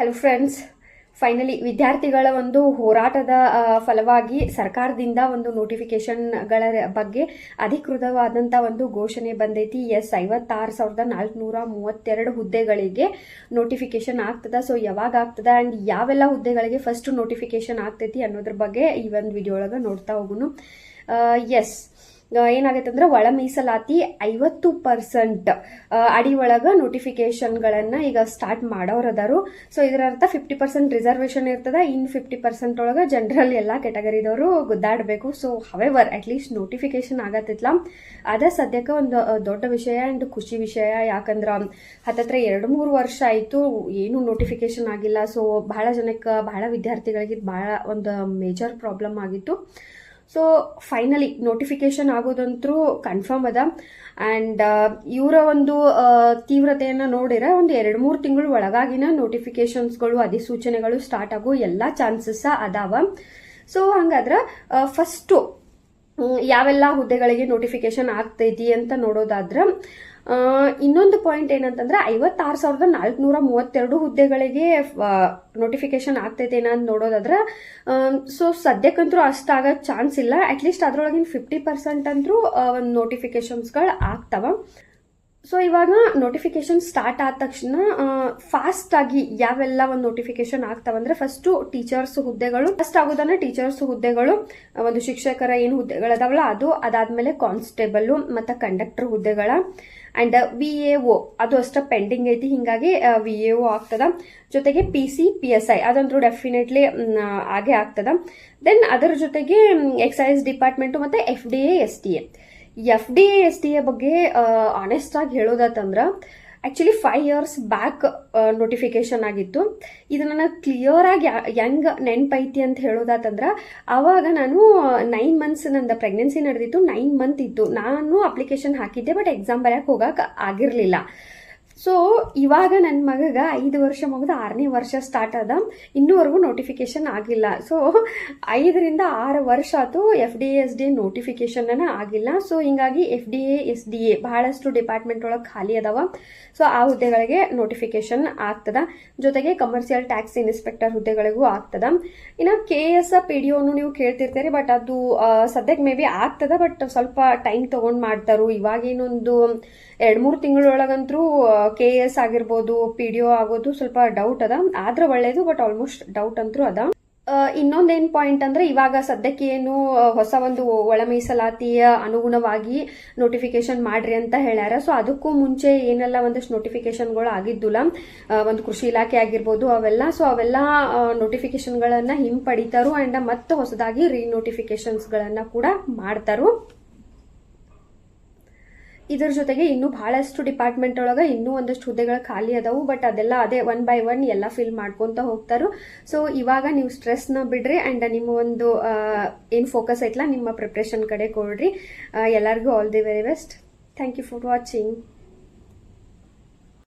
Hello friends, finally ವಿದ್ಯಾರ್ಥಿಗಳ ಒಂದು ಹೋರಾಟದ ಫಲವಾಗಿ ಸರ್ಕಾರದಿಂದ ಒಂದು ನೋಟಿಫಿಕೇಶನ್ಗಳ ಬಗ್ಗೆ ಅಧಿಕೃತವಾದಂಥ ಒಂದು ಘೋಷಣೆ ಬಂದೈತಿ. 56,432 ಹುದ್ದೆಗಳಿಗೆ ನೋಟಿಫಿಕೇಶನ್ ಆಗ್ತದ. ಸೊ ಯಾವಾಗ ಆಗ್ತದ ಆ್ಯಂಡ್ ಯಾವೆಲ್ಲ ಹುದ್ದೆಗಳಿಗೆ ಫಸ್ಟ್ ನೋಟಿಫಿಕೇಶನ್ ಆಗ್ತೈತಿ ಅನ್ನೋದ್ರ ಬಗ್ಗೆ ಈ ಒಂದು ವಿಡಿಯೋ ಒಳಗೆ ನೋಡ್ತಾ ಹೋಗುನು. ಏನಾಗೈತೆ ಅಂದ್ರೆ ಒಳ ಮೀಸಲಾತಿ 50% ಅಡಿ ಒಳಗ ನೋಟಿಫಿಕೇಶನ್ಗಳನ್ನ ಈಗ ಸ್ಟಾರ್ಟ್ ಮಾಡೋರದಾರು. ಸೊ ಇದರ ಅರ್ಥ 50% ರಿಸರ್ವೇಶನ್ ಇರ್ತದ, ಇನ್ 50% ಒಳಗ ಜನರಲ್ ಎಲ್ಲಾ ಕೆಟಗರಿದವರು ಗುದ್ದಾಡಬೇಕು. ಸೊ ಹವೆವರ್ ಅಟ್ಲೀಸ್ಟ್ ನೋಟಿಫಿಕೇಶನ್ ಆಗತ್ತಿಲ್ಲ. ಅದ ಸದ್ಯಕ್ಕೆ ಒಂದು ದೊಡ್ಡ ವಿಷಯ ಅಂಡ್ ಖುಷಿ ವಿಷಯ. ಯಾಕಂದ್ರ ಹತ್ತತ್ರ 2-3 ವರ್ಷ ಆಯ್ತು ಏನು ನೋಟಿಫಿಕೇಶನ್ ಆಗಿಲ್ಲ. ಸೊ ಬಹಳ ಜನಕ್ಕೆ, ಬಹಳ ವಿದ್ಯಾರ್ಥಿಗಳಿಗೆ ಬಹಳ ಒಂದು ಮೇಜರ್ ಪ್ರಾಬ್ಲಮ್ ಆಗಿತ್ತು. ಸೊ ಫೈನಲಿ ನೋಟಿಫಿಕೇಶನ್ ಆಗೋದಂತೂ ಕನ್ಫರ್ಮ್ ಅದ. ಆ್ಯಂಡ್ ಇವರ ಒಂದು ತೀವ್ರತೆಯನ್ನು ನೋಡಿದ್ರೆ ಒಂದು 2-3 ತಿಂಗಳು ಒಳಗಾಗಿನ ನೋಟಿಫಿಕೇಶನ್ಸ್ಗಳು, ಅಧಿಸೂಚನೆಗಳು ಸ್ಟಾರ್ಟ್ ಆಗೋ ಎಲ್ಲ ಚಾನ್ಸಸ್ ಅದಾವ. ಸೊ ಹಂಗಾದ್ರೆ ಫಸ್ಟು ಯಾವೆಲ್ಲ ಹುದ್ದೆಗಳಿಗೆ ನೋಟಿಫಿಕೇಶನ್ ಆಗ್ತೈತಿ ಅಂತ ನೋಡೋದಾದ್ರ, ಇನ್ನೊಂದು ಪಾಯಿಂಟ್ ಏನಂತಂದ್ರೆ 56,432 ಹುದ್ದೆಗಳಿಗೆ ನೋಟಿಫಿಕೇಶನ್ ಆಗ್ತೈತೆ ಅಂತ ನೋಡೋದಾದ್ರೆ, ಸೊ ಸದ್ಯಕ್ಕಂತೂ ಅಷ್ಟಾಗ ಚಾನ್ಸ್ ಇಲ್ಲ. ಅಟ್ಲೀಸ್ಟ್ ಅದ್ರೊಳಗಿನ 50% ಅಂತೂ ಒಂದು ನೋಟಿಫಿಕೇಶನ್ಸ್ಗಳು ಆಗ್ತಾವ. ಸೊ ಇವಾಗ ನೋಟಿಫಿಕೇಶನ್ ಸ್ಟಾರ್ಟ್ ಆದ ತಕ್ಷಣ ಫಾಸ್ಟ್ ಆಗಿ ಯಾವೆಲ್ಲ ಒಂದು ನೋಟಿಫಿಕೇಶನ್ ಆಗ್ತಾವಂದ್ರೆ, ಫಸ್ಟ್ ಟೀಚರ್ಸ್ ಹುದ್ದೆಗಳು ಫಸ್ಟ್ ಆಗೋದನ್ನ ಟೀಚರ್ಸ್ ಹುದ್ದೆಗಳು, ಒಂದು ಶಿಕ್ಷಕರ ಏನು ಹುದ್ದೆಗಳದಾವಲ್ಲ ಅದು, ಅದಾದ್ಮೇಲೆ ಕಾನ್ಸ್ಟೇಬಲ್ ಮತ್ತೆ ಕಂಡಕ್ಟರ್ ಹುದ್ದೆಗಳ, ಅಂಡ್ VAO ಅದು ಅಷ್ಟ ಪೆಂಡಿಂಗ್ ಐತಿ. ಹಿಂಗಾಗಿ VAO ಆಗ್ತದ. ಜೊತೆಗೆ PC PSI ಅದಂತೂ ಡೆಫಿನೆಟ್ಲಿ ಆಗೇ ಆಗ್ತದ. ದೆನ್ ಅದರ ಜೊತೆಗೆ ಎಕ್ಸೈಸ್ ಡಿಪಾರ್ಟ್ಮೆಂಟ್ ಮತ್ತೆ FDA STA ಬಗ್ಗೆ ಆನೆಸ್ಟ್ ಆಗಿ ಹೇಳೋದಾತಂದ್ರ, ಆಕ್ಚುಲಿ 5 years ಬ್ಯಾಕ್ ನೋಟಿಫಿಕೇಶನ್ ಆಗಿತ್ತು. ಇದು ನನ್ನ ಕ್ಲಿಯರ್ ಆಗಿ ಹೆಂಗ್ ನೆನ್ಪೈತಿ ಅಂತ ಹೇಳೋದಾತಂದ್ರ, ಅವಾಗ ನಾನು 9 months ನಂದ ಪ್ರೆಗ್ನೆನ್ಸಿ ನಡೆದಿತ್ತು. 9 month ಇತ್ತು. ನಾನು ಅಪ್ಲಿಕೇಶನ್ ಹಾಕಿದ್ದೆ, ಬಟ್ ಎಕ್ಸಾಮ್ ಬರೆಯಕ್ ಹೋಗಕ್ ಆಗಿರ್ಲಿಲ್ಲ. ಸೊ ಇವಾಗ ನನ್ನ ಮಗಗ 5 ವರ್ಷ ಮುಗಿದ 6ನೇ ವರ್ಷ ಸ್ಟಾರ್ಟ್ ಆದ, ಇನ್ನೂವರೆಗೂ ನೋಟಿಫಿಕೇಶನ್ ಆಗಿಲ್ಲ. ಸೊ 5ರಿಂದ 6 ವರ್ಷ ಆಯ್ತು FDA SDA ನೋಟಿಫಿಕೇಶನ್ ಆಗಿಲ್ಲ. ಸೊ ಹಿಂಗಾಗಿ FDA SDA ಬಹಳಷ್ಟು ಡಿಪಾರ್ಟ್ಮೆಂಟ್ ಒಳಗೆ ಖಾಲಿ ಅದಾವ. ಸೊ ಆ ಹುದ್ದೆಗಳಿಗೆ ನೋಟಿಫಿಕೇಶನ್ ಆಗ್ತದ. ಜೊತೆಗೆ ಕಮರ್ಷಿಯಲ್ ಟ್ಯಾಕ್ಸ್ ಇನ್ಸ್ಪೆಕ್ಟರ್ ಹುದ್ದೆಗಳಿಗೂ ಆಗ್ತದ. ಇನ್ನು KS PDO ನೀವು ಕೇಳ್ತಿರ್ತೀರಿ, ಬಟ್ ಅದು ಸದ್ಯಕ್ಕೆ ಮೇ ಬಿ ಆಗ್ತದ, ಬಟ್ ಸ್ವಲ್ಪ ಟೈಮ್ ತಗೊಂಡ್ ಮಾಡ್ತಾರು. ಇವಾಗೇನೊಂದು 2-3 ತಿಂಗಳೊಳಗಂತೂ KS ಆಗಿರ್ಬೋದು, PDO ಆಗೋದು ಸ್ವಲ್ಪ ಡೌಟ್ ಅದ. ಆದ್ರೆ ಒಳ್ಳೇದು, ಬಟ್ ಆಲ್ಮೋಸ್ಟ್ ಡೌಟ್ ಅಂತೂ ಅದ. ಇನ್ನೊಂದೇನ್ ಪಾಯಿಂಟ್ ಅಂದ್ರೆ, ಇವಾಗ ಸದ್ಯಕ್ಕೆ ಏನು ಹೊಸ ಒಂದು ಒಳ ಮೀಸಲಾತಿಯ ಅನುಗುಣವಾಗಿ ನೋಟಿಫಿಕೇಶನ್ ಮಾಡ್ರಿ ಅಂತ ಹೇಳ್ಯಾರ. ಸೊ ಅದಕ್ಕೂ ಮುಂಚೆ ಏನೆಲ್ಲ ಒಂದಷ್ಟು ನೋಟಿಫಿಕೇಶನ್ಗಳು ಆಗಿದ್ದುಲ್ಲ, ಒಂದು ಕೃಷಿ ಇಲಾಖೆ ಆಗಿರ್ಬೋದು ಅವೆಲ್ಲ. ಸೊ ಅವೆಲ್ಲ ನೋಟಿಫಿಕೇಶನ್ ಗಳನ್ನ ಹಿಂಪಡಿತಾರು ಅಂಡ್ ಮತ್ತೆ ಹೊಸದಾಗಿ ರೀನೋಟಿಫಿಕೇಶನ್ಸ್ ಗಳನ್ನ ಕೂಡ ಮಾಡ್ತಾರು. ಇದರ ಜೊತೆಗೆ ಇನ್ನೂ ಬಹಳಷ್ಟು ಡಿಪಾರ್ಟ್ಮೆಂಟ್ ಒಳಗೆ ಇನ್ನೂ ಒಂದಷ್ಟು ಹುದ್ದೆಗಳು ಖಾಲಿ ಅದಾವು, ಬಟ್ ಅದೆಲ್ಲ ಅದೇ 1 by 1 ಎಲ್ಲ ಫಿಲ್ ಮಾಡ್ಕೊಂತ ಹೋಗ್ತಾರು. ಸೊ ಇವಾಗ ನೀವು ಸ್ಟ್ರೆಸ್ನ ಬಿಡ್ರಿ ಅಂಡ್ ನಿಮ್ಮ ಒಂದು ಏನು ಫೋಕಸ್ ಐತಲ್ಲ ನಿಮ್ಮ ಪ್ರಿಪ್ರೇಷನ್ ಕಡೆ ಕೊಡ್ರಿ. ಎಲ್ಲರಿಗೂ all the very best. Thank you for watching.